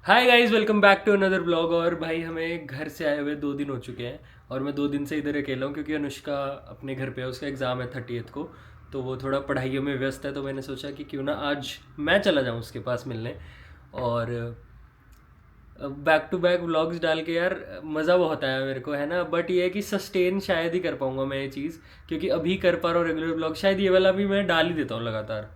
Hi guys, welcome back to another blog. और भाई हमें घर से आए हुए 2 दिन हो चुके हैं और मैं 2 दिन से इधर अकेला हूँ क्योंकि अनुष्का अपने घर पे है। उसका एग्ज़ाम है 30th को, तो वो थोड़ा पढ़ाइयों में व्यस्त है। तो मैंने सोचा कि क्यों ना आज मैं चला जाऊँ उसके पास मिलने। और बैक टू बैक व्लॉग्स डाल के यार मज़ा बहुत आया मेरे को, है ना। बट ये है कि सस्टेन शायद ही कर पाऊँगा मैं ये चीज़, क्योंकि अभी कर पा रहा हूँ रेगुलर ब्लॉग। शायद ये वाला भी मैं डाल ही देता हूँ लगातार,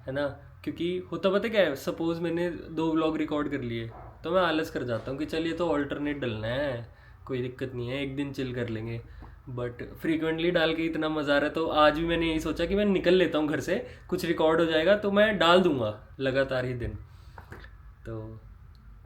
है ना। क्योंकि होता पता क्या है, सपोज मैंने 2 व्लॉग रिकॉर्ड कर लिए तो मैं आलस कर जाता हूँ कि चलिए तो ऑल्टरनेट डलना है, कोई दिक्कत नहीं है, एक दिन चिल कर लेंगे। बट फ्रीक्वेंटली डाल के इतना मज़ा आ रहा है, तो आज भी मैंने यही सोचा कि मैं निकल लेता हूँ घर से, कुछ रिकॉर्ड हो जाएगा तो मैं डाल दूंगा लगातार ही दिन। तो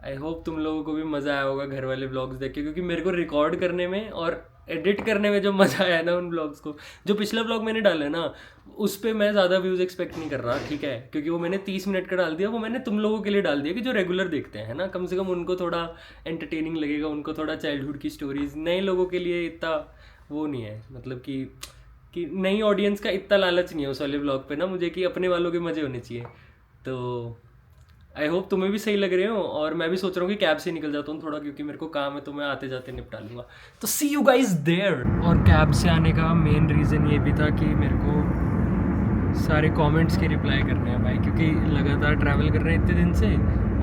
आई होप तुम लोगों को भी मज़ा आया होगा घर वाले व्लॉग्स देख के, क्योंकि मेरे को रिकॉर्ड करने में और एडिट करने में जो मज़ा आया ना उन व्लॉग्स को। जो पिछला व्लॉग मैंने डाला है ना, उस पर मैं ज़्यादा व्यूज़ एक्सपेक्ट नहीं कर रहा, ठीक है, क्योंकि वो मैंने 30 मिनट का डाल दिया। वो मैंने तुम लोगों के लिए डाल दिया कि जो रेगुलर देखते हैं, है ना, कम से कम उनको थोड़ा एंटरटेनिंग लगेगा, उनको थोड़ा चाइल्डहुड की स्टोरीज। नए लोगों के लिए इतना वो नहीं है, मतलब कि नई ऑडियंस का इतना लालच नहीं है उस वाले व्लॉग पे ना मुझे, कि अपने वालों के मज़े होने चाहिए। तो आई होप तुम्हें भी सही लग रहे हो। और मैं भी सोच रहा हूँ कि कैब से निकल जाता हूँ थोड़ा, क्योंकि मेरे को काम है तो मैं आते जाते निपटा लूँगा। तो सी यू गाइज देयर। और कैब से आने का मेन रीज़न ये भी था कि मेरे को सारे कमेंट्स के रिप्लाई करने हैं भाई, क्योंकि लगातार ट्रैवल कर रहे हैं इतने दिन से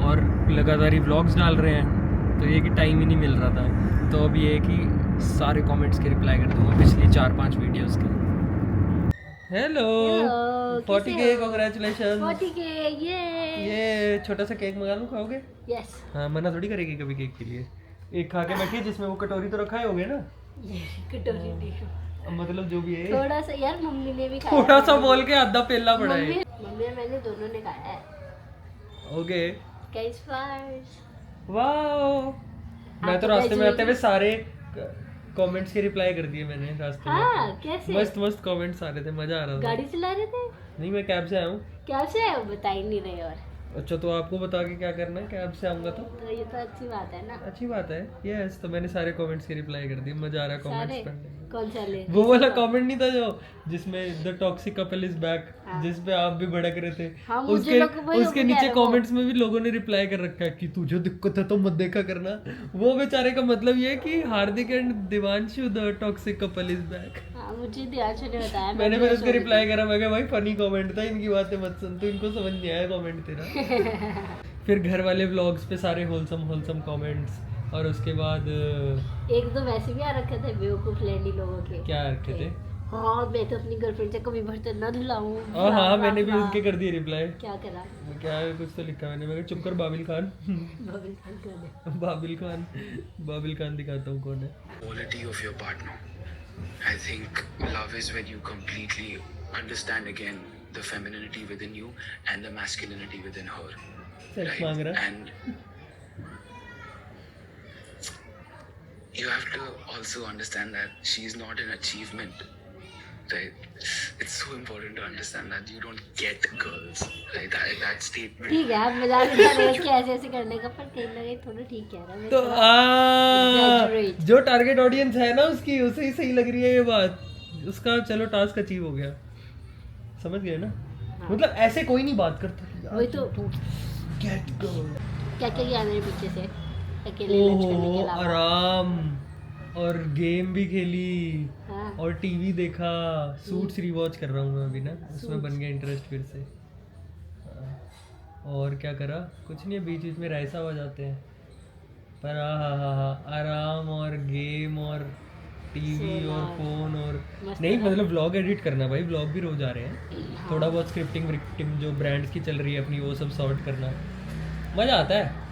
और लगातार ही व्लॉग्स डाल रहे हैं, तो ये कि टाइम ही नहीं मिल रहा था। तो अब ये है कि सारे कमेंट्स के रिप्लाई कर दूँगा पिछली 4-5 वीडियोज़ के। Hello, 40K congratulation. 40K ये छोटा सा केक मंगा लूँ, खाओगे? यस। हाँ, मना थोड़ी करेगी कभी केक के लिए। एक खा के बैठिए, जिसमें वो कटोरी तो रखा ही होगे ना, कटोरी टिश्यू मतलब जो भी है। थोड़ा सा यार, मम्मी ने भी खाया। थोड़ा सा बोल के आधा पेला पड़ा है। मम्मी और मैंने दोनों ने खाया है। Okay, guys first. वाओ। मैं तो रास्ते में आते हुए सारे कमेंट्स के रिप्लाई कर दिए मैंने रास्ते में। हाँ, कैसे? मस्त मस्त कमेंट्स आ रहे थे, मजा आ रहा था। गाड़ी चला रहे थे? नहीं, मैं कैब से आया हूँ। क्या से बता ही नहीं रहे। और अच्छा, तो आपको बता के क्या करना है, कैब से आऊँगा तो ये तो अच्छी बात है ना। अच्छी बात है। यस, तो मैंने सारे कमेंट्स के रिप्लाई कर दिए। मजा आ रहा है सारे कमेंट्स पढ़ने में। कौन सा ले? वो वाला कमेंट नहीं था जो जिसमें the toxic couple is back, जिस पे आप भी भड़क रहे थे। हाँ, मुझे उसके नीचे कमेंट्स में भी लोगों ने रिप्लाई कर रखा है कि तुझे दिक्कत है तो मत देखा करना। वो बेचारे का मतलब ये है कि Hardik and Divanshu the toxic couple is back. हाँ, मुझे दियाशु ने बताया। मैंने फिर उसके रिप्लाई करा, मैं कहा भाई फनी कमेंट था, इनकी बातें मत सुन, तो इनको समझ नहीं आया कमेंट तेरा। फिर घर वाले व्लॉग्स पे सारे होलसम कमेंट्स। और उसके बाद एक तो वैसे भी आ रखे थे बेवकूफ लैंडी लोगों के। क्या रखे थे? हाँ, मैं तो अपनी गर्लफ्रेंड से कभी बर्तन ना धुलाऊं। हाँ, मैंने भी उनके कर दिए रिप्लाई। क्या करा? क्या कुछ तो लिखा मैंने, मैं कहा चुप कर बाबिल खान। बाबिल खान कौन है? बाबिल खान दिखाता हूँ कौन है। Quality of your partner. I think love is when you completely understand again the femininity within you and the masculinity within her. Sex मांग रहा है। And you have to also understand that she is not an achievement. Right? It's so important to understand that you don't get girls. Right? That statement. ठीक है, आप मजाक कर रहे हैं ऐसे ऐसे करने का, पर कहीं ना कहीं थोड़ा ठीक कह रहा है। तो exaggerate। जो टारगेट ऑडियंस है ना उसकी, उसे ही सही लग रही है ये बात, उसका चलो टास्क अचीव हो गया। समझ गए ना? हाँ। मतलब ऐसे कोई नहीं बात करता। वही तो। Get girl. क्या क्या किया मेरे पीछे से अकेले लंच करने के अलावा? आराम, और गेम भी खेली, हाँ। और टीवी देखा। सूट्स रिवॉच कर रहा हूँ मैं अभी ना, उसमें बन गया इंटरेस्ट फिर से। और क्या करा, कुछ नहीं, बीच बीच में रायसा हो जाते हैं, पर हाँ, आराम और गेम और टीवी और फोन। और नहीं, मतलब व्लॉग एडिट करना भाई, व्लॉग भी रोज आ रहे हैं। थोड़ा बहुत स्क्रिप्टिंग जो ब्रांड्स की चल रही है अपनी, वो सब सॉर्ट करना, मज़ा आता है।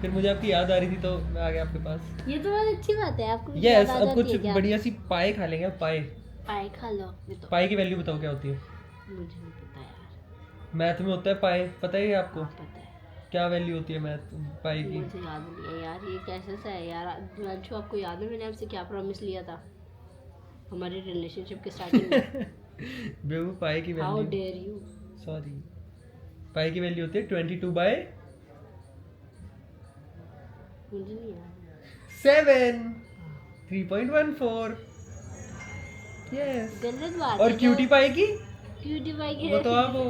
फिर मुझे आपकी याद आ रही थी तो मैं आ गया आपके पास। ये तो बहुत अच्छी बात है। आपको यस, अब कुछ बढ़िया सी पाए खा लेंगे। पाए खा लो। तो पाए की वैल्यू बताओ क्या होती है? मुझे नहीं पता यार। मैथ में होता है पाए, पता है आपको? पता है। क्या वैल्यू होती है मैथ पाए की? मुझे याद नहीं है यार, ये कैसे सा है यार। दिवांशु, आपको याद है मैंने आपसे क्या प्रॉमिस लिया था हमारे रिलेशनशिप के स्टार्टिंग में? बेबू, पाए की how value, dare you. Sorry, pi की वैल्यू होती है 22/7। मुझे नहीं याद। 3.14। यस। गलत बात और है। क्यूटी पाए की क्यूटी पाई की वो तो आप हो।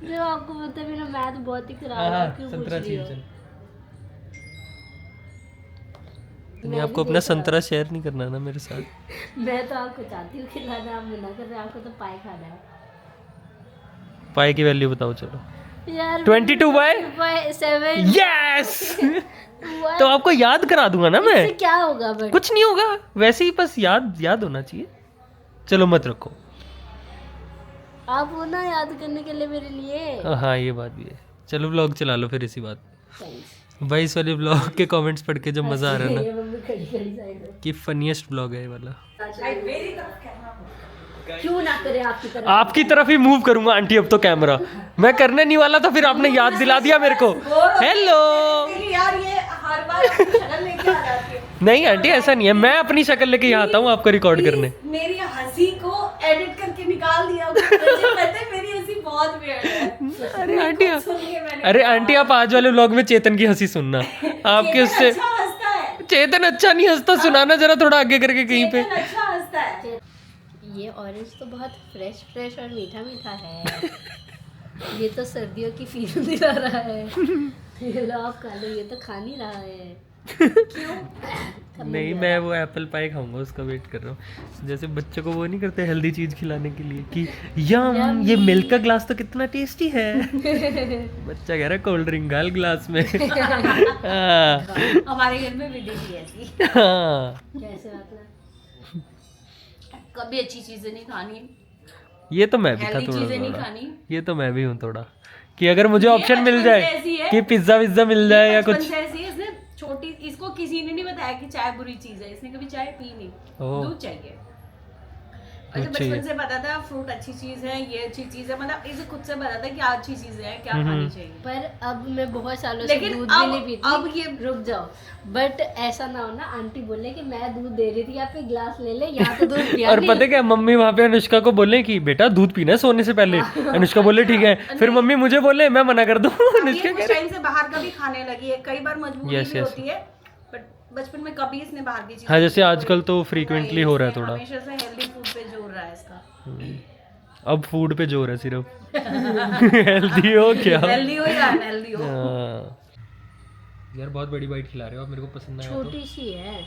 जो आपको पता है मेरा मैथ बहुत ही खराब है, हाँ क्यों संतरा पूछ रही चाहिए हो? चल। नहीं आपको अपना संतरा शेयर नहीं करना ना मेरे साथ। मैं तो आपको चाहती हूँ खिलाना, आप मना कर रहे हैं, आपको तो पाई खाना है पाई की वैल्यू बताओ चलो। यार। 22/7 यस। तो आपको याद करा दूंगा ना मैं। इससे क्या होगा बट? कुछ नहीं होगा, वैसे ही बस याद होना चाहिए। चलो मत रखो। आप हो ना याद करने के लिए मेरे लिए। हाँ ये बात भी है। चलो व्लॉग चला लो फिर इसी बात। Thanks. भाई इस वाले व्लॉग के कमेंट्स पढ़ के जब मजा आ रहा है ये ना मम्मी खड़ी खड़ी साइड में। कि फनीएस्ट व्लॉग है ये वाला। क्यों ना करे आपकी तरफ? आपकी तरफ ही मूव करूंगा आंटी अब तो कैमरा। मैं करने नहीं वाला था, फिर आपने याद दिला दिया मेरे को। हेलो। यार ये हर बार अपनी शक्ल लेके आ जाती है। नहीं आंटी ऐसा नहीं है, मैं अपनी शक्ल लेके यहाँ आता हूँ आपको रिकॉर्ड करने। मेरी हंसी को एडिट करके निकाल दिया। मुझे पता है मेरी हंसी बहुत वियर्ड है। अरे आंटी सुन के मैंने अरे आंटी आप आज वाले व्लॉग में चेतन की हंसी सुनना। आपके उससे अच्छा हंसता है। चेतन अच्छा नहीं हंसता, सुनाना जरा थोड़ा आगे करके कहीं पे। चेतन अच्छा हंसता है। ये ऑरेंज तो बहुत फ्रेश और मीठा मीठा है। ये तो सर्दियों की फील दिला रहा है। ये लो आप खा लो, ये तो खा नहीं रहा है। क्यों? नहीं मैं वो एप्पल पाई खाऊंगा, उसका वेट कर रहा हूँ। जैसे बच्चों को वो नहीं करते हेल्दी चीज खिलाने के लिए कि यम ये मिल्क का ग्लास तो कितना टेस्टी है। बच्चा कह रहा है कोल्ड ड्रिंक डाल ग्लास में। हाँ। हमारे घर में विधि भी ऐसी। हाँ। कैसे मतलब? कभी अच्छी चीजें नहीं खानी, ये तो मैं भी था हेल्दी थोड़ा चीजें नहीं थोड़ा। खानी। ये तो मैं भी हूँ थोड़ा कि अगर मुझे ऑप्शन मिल बचपन जाए से ऐसी है। कि पिज्जा विज्जा मिल जाए या बचपन कुछ। से ऐसी है, इसने छोटी इसको किसी ने नहीं बताया कि चाय बुरी चीज है। इसने कभी चाय पी नहीं। ओह। दूध चाहिए। और दूध बचपन चाहिए। से पता था फ्रूट अच्छी चीज है, ये अच्छी चीज है, मतलब इसे खुद से पता था क्या अच्छी चीज है, क्या खानी चाहिए। पर अब मैं बहुत सालों से लेकिन दूध अब- भी नहीं पीती। अब ये- रुक जाओ, बट ऐसा ना हो ना आंटी बोले कि मैं दूध दे रही थी, यहाँ पे गिलास ले ले, यहाँ तो दूध पिया और नहीं। पता है क्या, मम्मी वहाँ पे अनुष्का को बोले कि बेटा दूध पीना है सोने से पहले। अनुष्का बोले ठीक है, फिर मम्मी मुझे बोले मैं मना कर दूँ। अब अनुष्का ये कह कुछ टाइम से बाहर का भी खाने लगी है, कई बार मजबूरी Yes, भी yes. होती है, बट बचपन में कभी इसने बाहर की चीज हाँ जैसे आजकल तो फ्रीक्वेंटली हो रहा है थोड़ा। हमेशा से हेल्दी फूड पे जोर रहा है इसका। अब फूड पे जोर है सिर्फ। हेल्दी हो क्या? हेल्दी हो या अनहेल्दी हो। हाँ। यार बहुत बड़ी बाइट खिला रहे हो आप, मेरे को पसंद आया तो। छोटी सी है।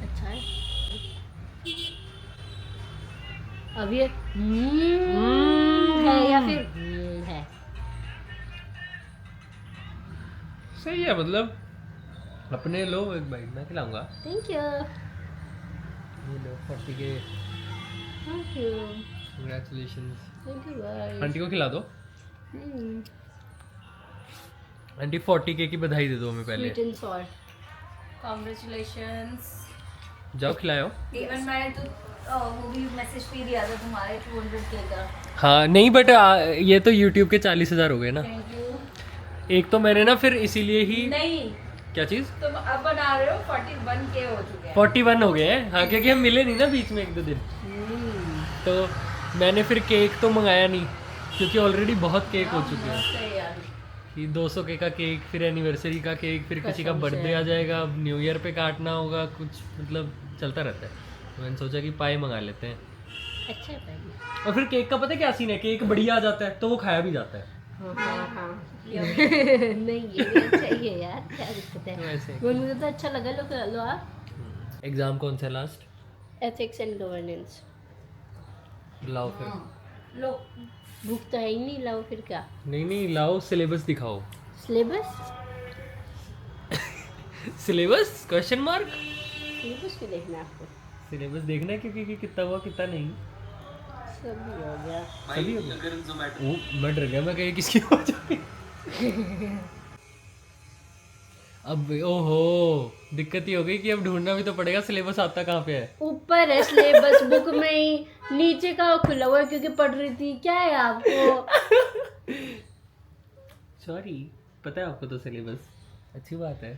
अच्छा है। अब ये है या फिर है? सही है, मतलब अपने लो एक बाइट, मैं खिलाऊंगा। Thank you. ये लो 40 के thank you. Congratulations. Thank you guys. Aunty को खिला दो। आंटी 40K की बधाई दे दो हमें पहले। Sweet and sour. कांग्रेचुलेशंस। जाओ खिलाओ। इवन मैंने तो वो भी मैसेज भी दिया था तुम्हारे 200K का। हाँ नहीं बट ये तो YouTube के 40,000 हो गए ना। Thank you. एक तो मैंने ना फिर इसीलिए ही नहीं क्या चीज़ तुम अब बना रहे हो 41K हो चुके हैं। 41 हो गए हैं। हाँ क्योंकि हम मिले नहीं ना बीच में एक दो दिन, तो मैंने फिर केक तो मंगाया नहीं क्योंकि ऑलरेडी बहुत केक हो चुके हैं। सही यार। कि 200K का केक, फिर एनिवर्सरी का केक, फिर किसी का बर्थडे आ जाएगा, अब न्यू ईयर पे काटना होगा, कुछ मतलब चलता रहता है। तो मैंने सोचा कि पाई मंगा लेते हैं। अच्छा है भाई। और फिर केक का पता है क्या सीन है, केक बढ़िया आ जाता है तो वो खाया भी जाता है। हाँ। नहीं ये भी अच्छा ही है यार, क्या दिक्कत है? वैसे वो मुझे तो अच्छा लगा। लो आप। एग्जाम कौन सा लास्ट? Ethics and governance. लाओ फिर। लो बुक तो है ही नहीं, लाओ फिर क्या? नहीं लाओ, सिलेबस दिखाओ। Syllabus? Syllabus question mark. Syllabus क्यों देखना है आपको? सिलेबस देखना है क्योंकि कितना हुआ कितना नहीं सब भी हो गया। सभी हो गया। ओ मैं डर गया, मैं कहीं किसकी हो जाएगी। अब ओहो दिक्कत ये हो गई कि अब ढूंढना भी तो पड़ेगा सिलेबस आता कहाँ पे है। ऊपर है सिलेबस बुक में ही, नीचे का खुला हुआ है क्योंकि पढ़ रही थी। क्या है आपको? सॉरी, पता है आपको तो सिलेबस। अच्छी बात है।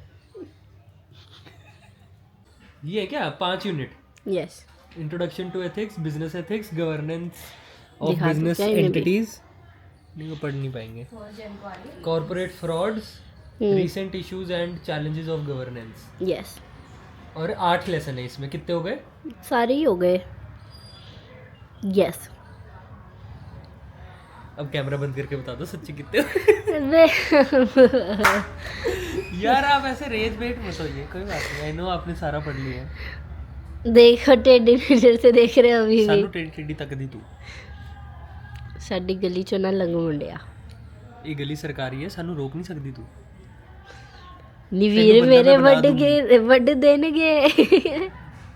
ये है क्या 5 unit? Yes. Introduction to ethics, business ethics, governance of दिखा दो बिजनेस क्या इन्हें भी? एंटिटीज। नहीं वो पढ़ नहीं पाएंगे। Corporate frauds, recent issues and challenges of governance. Yes. और 8 लेसन है इसमें, कितने हो गए? सारे ही हो गए। यस। अब कैमरा बंद करके बता दो सच्ची कितने हो? यार आप ऐसे रेज बेट मत होइए, कोई बात नहीं, आई नो आपने सारा पढ़ लिया है। देखो टेढ़ी नजर से देख रहे हो अभी सानू भी। टेढ़ी टेढ़ी तक दी तू। साडी गली चो ना लंघ मुंडिया। ये गली सरकारी है, सानू रोक नहीं सकती तू। नी वीर बंदा मेरे मैं बना बड़ देणगे।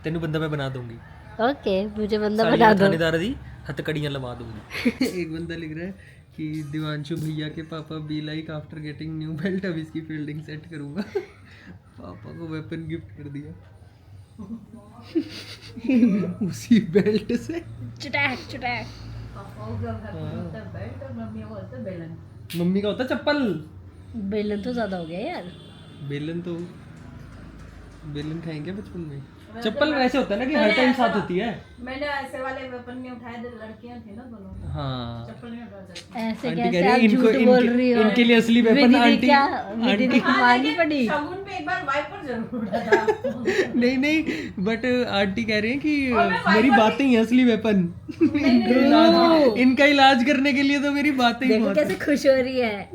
तेनू बंदा मैं बना दूंगी। ओके, मुझे बंदा सारी बना दो। थानेदार दी हथकड़ियां लगा दूंगी। एक बंदा लिख रहा है कि दिवांशु भैया के पापा be like after getting new belt, अब इसकी फील्डिंग सेट करूंगा। पापा को वेपन गिफ्ट कर दिया। उसी बेल्ट से चुटैक चुटैक। मम्मी का होता चप्पल। बेलन तो ज्यादा हो गया यार। बेलन तो बेलन खाएंगे बचपन में। चप्पल वैसे होता है ना कि हर टाइम साथ होती है। मैंने ऐसे वाले वेपन नहीं उठाए, लड़कियां थी ना दोनों, हाँ चप्पल नहीं उठा सकती। ऐसे आंटी कैसे कह आप रही है, झूठ बोल रही हो? इनके लिए असली वेपन विधि ने आंटी क्या विधि ने आंटी मारनी पड़ी। शगुन पे एक बार वाइपर जरूर उड़ा था। नहीं नहीं, बट आंटी कह रही है कि और मैं मेरी वाइपर बातें ही हैं असली वेपन। इनका इलाज करने के लिए तो मेरी बातें ही देखो बहुत कैसे खुश हो रही है।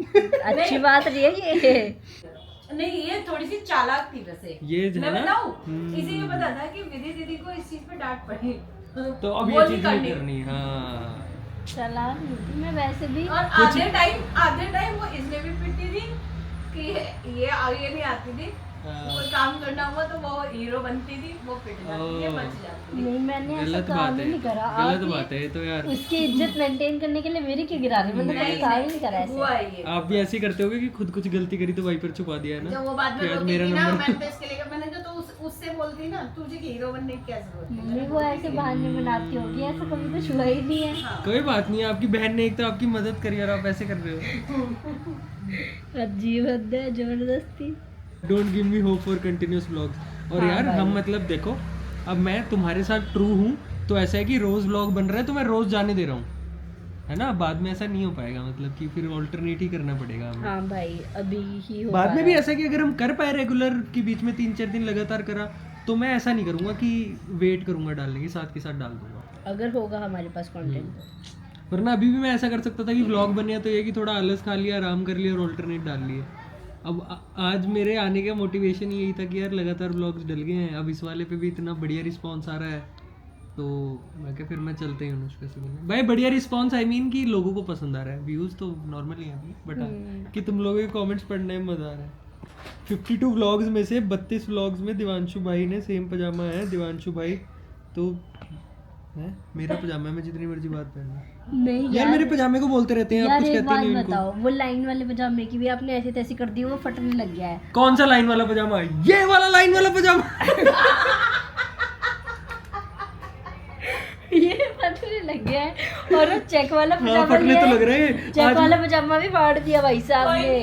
अच्छी बात नहीं है ये। नहीं, ये थोड़ी सी चालाक थी वैसे। ये जो मैं है ना, बताऊं, इसी को पता था कि विधि दीदी को इस चीज पे डांट पड़ी, तो अब वो ये नहीं चीज नहीं करनी। हाँ चला मैं वैसे भी। और आधे टाइम वो इसलिए भी पिटती थी कि ये आगे नहीं आती थी, कोई काम करना हुआ तो वो हीरो बनती थी, वो पिट जाती है, बच जाती थी। नहीं, मैंने ऐसा गलत काम बात ही है, नहीं करा। गलत आप बात है ये तो यार। उसकी इज्जत मेंटेन करने के लिए मेरी क्यों गिरा रही? मैंने कोई काम ही नहीं करा हुआ ऐसे। है ये। आप भी ऐसे ही करते होगे कि खुद कुछ गलती करी तो वाइपर छुपा दिया है ना। जब वो बाद में कि आज रोती मेरा थी ना, नंबर मैं तो इसके लिए मैंने तो उससे बोलती ना, तुझे हीरो बनने की क्या जरूरत है? नहीं, वो ऐसे बहाने बनाती होगी, ऐसा कभी कुछ हुआ ही नहीं है। कोई बात नहीं, आपकी बहन ने एक तो आपकी मदद करी और आप ऐसे कर रहे हो। अजीब हद है, जबरदस्ती। Don't give me hope for continuous vlogs. और हाँ यार भाई। हम मतलब देखो, अब मैं तुम्हारे साथ ट्रू हूँ तो ऐसा है कि रोज व्लॉग बन रहा है तो मैं रोज जाने दे रहा हूँ, है ना। बाद में ऐसा नहीं हो पाएगा, मतलब कि फिर ऑल्टरनेट ही करना पड़ेगा हमें। हाँ भाई, अभी ही हो बाद पा में भी रहा है। ऐसा कि अगर हम कर पाए रेगुलर के बीच में 3-4 दिन लगातार करा तो मैं ऐसा नहीं करूँगा कि वेट करूँगा डालने की, साथ के साथ डाल दूंगा। अगर होगा हमारे पास कंटेंट। वरना अभी भी मैं ऐसा कर सकता था कि व्लॉग बने तो ये कि थोड़ा आलस खा लिया, आराम कर लिया और ऑल्टरनेट डाल लिए। अब आज मेरे आने का मोटिवेशन यही था कि यार लगातार व्लॉग्स डल गए हैं, अब इस वाले पे भी इतना बढ़िया रिस्पांस आ रहा है तो मैं क्या फिर मैं चलते ही अनुष्का से बोलूँ भाई। बढ़िया रिस्पांस आई मीन कि लोगों को पसंद आ रहा है, व्यूज़ तो नॉर्मल ही है बट कि तुम लोगों के कमेंट्स पढ़ने में मज़ा आ रहा है। 52 व्लॉग्स में से 32 व्लॉग्स में दिवांशु भाई ने सेम पजामा है। दिवांशु भाई तो है मेरा पजामा है, मैं जितनी मर्जी बात पहनूं। नहीं यार मेरे पजामे को बोलते रहते हैं, आप यार कुछ एक कहते बात नहीं हो इनको। बताओ, वो लाइन वाले पजामे की भी आपने ऐसी तैसी कर दी, वो फटने लग गया है। कौन सा लाइन वाला पजामा है? ये वाला लाइन वाला पजामा। ये फटने लग गया है। और वो चेक वाला हाँ, पजामा फटने लिया तो है। लग रहे हैं। चेक आज- वाला पजामा भी फाड़ दिया भाई साहब ने।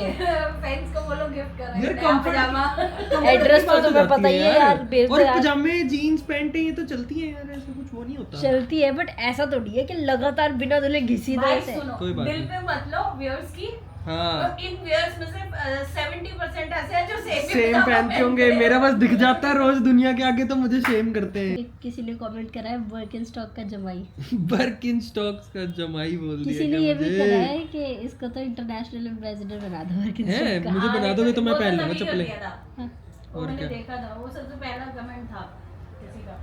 फैंस को बोलो गिफ्ट कर रहे यार हैं नया comfort- पजामा। एड्रेस तो तुम्हें पता ही है यार, भेज दो और यार। पजामे जीन्स पैंटें ये तो चलती है यार, ऐसा कुछ वो नहीं होता। चलती है बट ऐसा थोड़ी है कि लगातार बिना धुले घिसी दो भाई ऐसे। सुनो, कोई बात दिल नहीं। पे मत लो व्यूअर्स की। हाँ और इन व्यूअर्स में से 70% ऐसे हैं जो सेम पहनते होंगे। मेरा बस दिख जाता है रोज दुनिया के आगे तो मुझे शेम करते हैं। किसी ने कमेंट करा है वर्क इन स्टॉक का जमाई। बर्क इन स्टॉक्स का जमाई बोल दिया किसी ने क्या ये भी मुझे? करा है कि इसको तो इंटरनेशनल एम्बेसडर बना दो वर्क इन है स्टॉक का। मुझे बना दोगे तो मैं पहन लूंगा चप्पलें। हाँ, वो और मैंने क्या? देखा था, वो सबसे पहला कमेंट था किसी का।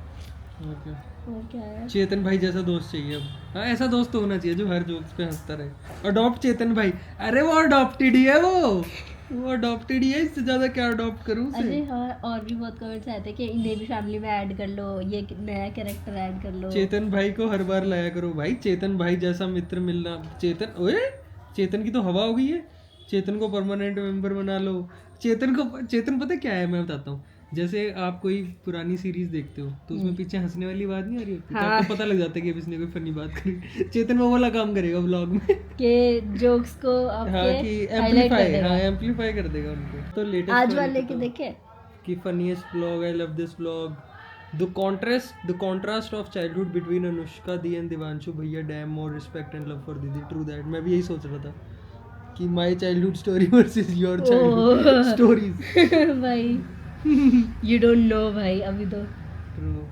ओके। और क्या है? चेतन भाई जैसा दोस्त चाहिए अब। हाँ ऐसा दोस्त तो होना चाहिए जो हर जोक्स पे हंसता रहे। अडॉप्ट चेतन भाई। अरे वो अडॉप्टेड ही है, वो अडॉप्टेड ही है, इससे ज्यादा क्या अडॉप्ट करूं अरे उसे। हाँ, और भी बहुत कमेंट्स आए थे कि इन्हें भी फैमिली में ऐड कर लो, ये नया कैरेक्टर ऐड कर लो। चेतन भाई को हर बार लाया करो भाई, चेतन भाई जैसा मित्र मिलना। चेतन ओए चेतन की तो हवा हो गई है, चेतन को परमानेंट मेंबर बना लो। चेतन पता क्या है मैं बताता हूँ। जैसे आप कोई पुरानी सीरीज देखते हो तो उसमें पीछे हंसने वाली बात नहीं आ रही होती, तो आपको पता लग जाता है कि अब इसने कोई फनी बात करी। चेतन वो वाला काम करेगा व्लॉग में। के जोक्स को हाँ आपके कि हाईलाइट कर एम्पलीफाई, देगा। हाँ एम्पलीफाई कर देगा उनको। तो लेटेस्ट आज वाले के देखे कि funniest vlog, I love this vlog, the contrast of childhood between Anushka di and Divanshu भैया, damn more respect and love for दीदी, ट्रू दैट। मैं भी यही सोच रहा था कि my childhood story versus your childhood stories. भाई यू डोंट नो भाई अभी तो। True.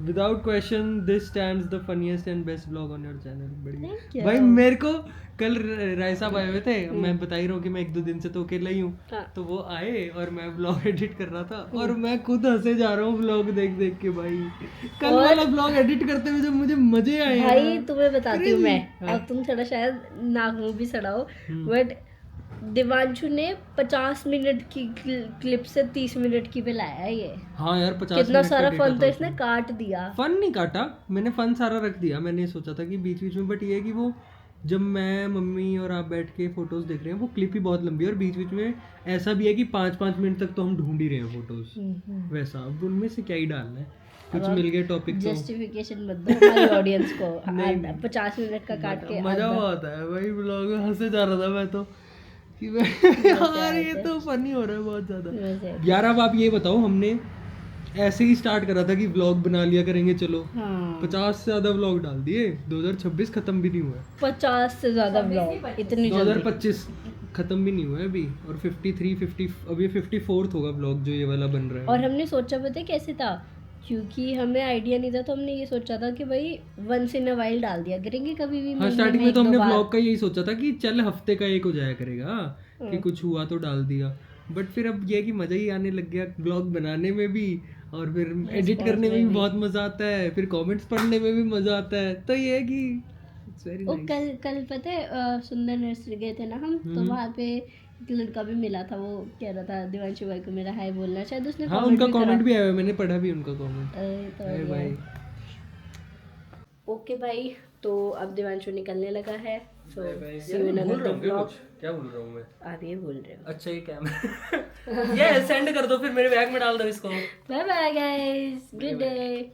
Without question, this stands the funniest and best vlog on your channel. Thank बढ़िया you. भाई, मेरे को कल राय साहब आए हुए थे, मैं बता ही रहा हूँ कि मैं 1-2 दिन से तो अकेला ही हूँ, हाँ। तो वो आए और मैं व्लॉग एडिट कर रहा था और मैं खुद हंसे जा रहा हूँ व्लॉग देख देख के भाई। कल वाला व्लॉग एडिट करते हुए जब मुझे मजे आए भाई ना, तुम्हें बताती हूँ मैं, हाँ। अब तुम थोड़ा शायद नाक मुंह भी सड़ाओ, बट दिवांशु ने 50 मिनट की क्लिप से 30 मिनट की पे लाया है ये। हाँ यार 50 कितना मिनट का सारा डेटा फन था तो इसने उसमें। काट दिया। फन नहीं काटा मैंने, फन सारा रख दिया। मैंने सोचा था कि बीच बीच में, बट ये है कि वो जब मैं मम्मी और आप बैठ के फोटोज देख रहे हैं, वो क्लिप ही बहुत लंबी है और बीच बीच में ऐसा भी है कि 5-5 मिनट तक तो हम ढूंढ ही रहे हैं फोटोज। वैसा अब उनमें से क्या ही डालना है, कुछ मिल गया टॉपिक तो जस्टिफिकेशन मत दो हमारी ऑडियंस को। 50 मिनट का काट के मजा बहुत आया भाई व्लॉग में, हंसे जा रहा था मैं तो कि यार ये तो फनी हो रहा है बहुत ज्यादा। वैसे। यार अब आप ये बताओ, हमने ऐसे ही स्टार्ट करा था कि व्लॉग बना लिया करेंगे चलो, हाँ 50 से ज्यादा व्लॉग डाल दिए, 2026 खत्म भी नहीं हुआ है, 50 से ज्यादा ब्लॉग इतनी जल्दी। 2025 खत्म भी नहीं हुआ है अभी, और 50 अब ये 54th होगा व्लॉग जो ये वाला बन रहा है। और हमने सोचा पता है कैसे था, क्योंकि हमें आइडिया नहीं था तो हमने ये सोचा था कि भाई वंस इन अ वाइल डाल दिया करेंगे कभी भी। हाँ महीने स्टार्टिंग में तो एक दो हमने बार। व्लॉग का यही सोचा था कि चल हफ्ते का एक हो जाया करेगा, कि कुछ हुआ तो डाल दिया, बट फिर अब ये है कि मजा ही आने लग गया व्लॉग बनाने में भी, और फिर एडिट करने में भी बहुत मजा आता है, फिर कमेंट्स पढ़ने में भी मजा आता है, तो ये है कि इट्स वेरी ओ नाइस। कल पता है सुंदर नर्सरी गए थे ना हम, तो वहाँ पे एक लड़का भी मिला था, वो कह रहा था दिवांशु भाई को मेरा हाय बोलना, शायद उसने हाँ comment उनका भी करा। कमेंट भी आया हुआ है, मैंने पढ़ा भी उनका कमेंट। तो अरे भाई ओके भाई, तो अब दिवांशु निकलने लगा है, सो सी यू इन बोल रहा अनदर हूँ क्या ब्लॉग। कुछ? क्या बोल रहा हूँ मैं? आप ये बोल रहे हो। अच्छा ये कैमरा ये सेंड कर दो फिर मेरे बैग में डाल दो इसको। Bye bye guys, good day.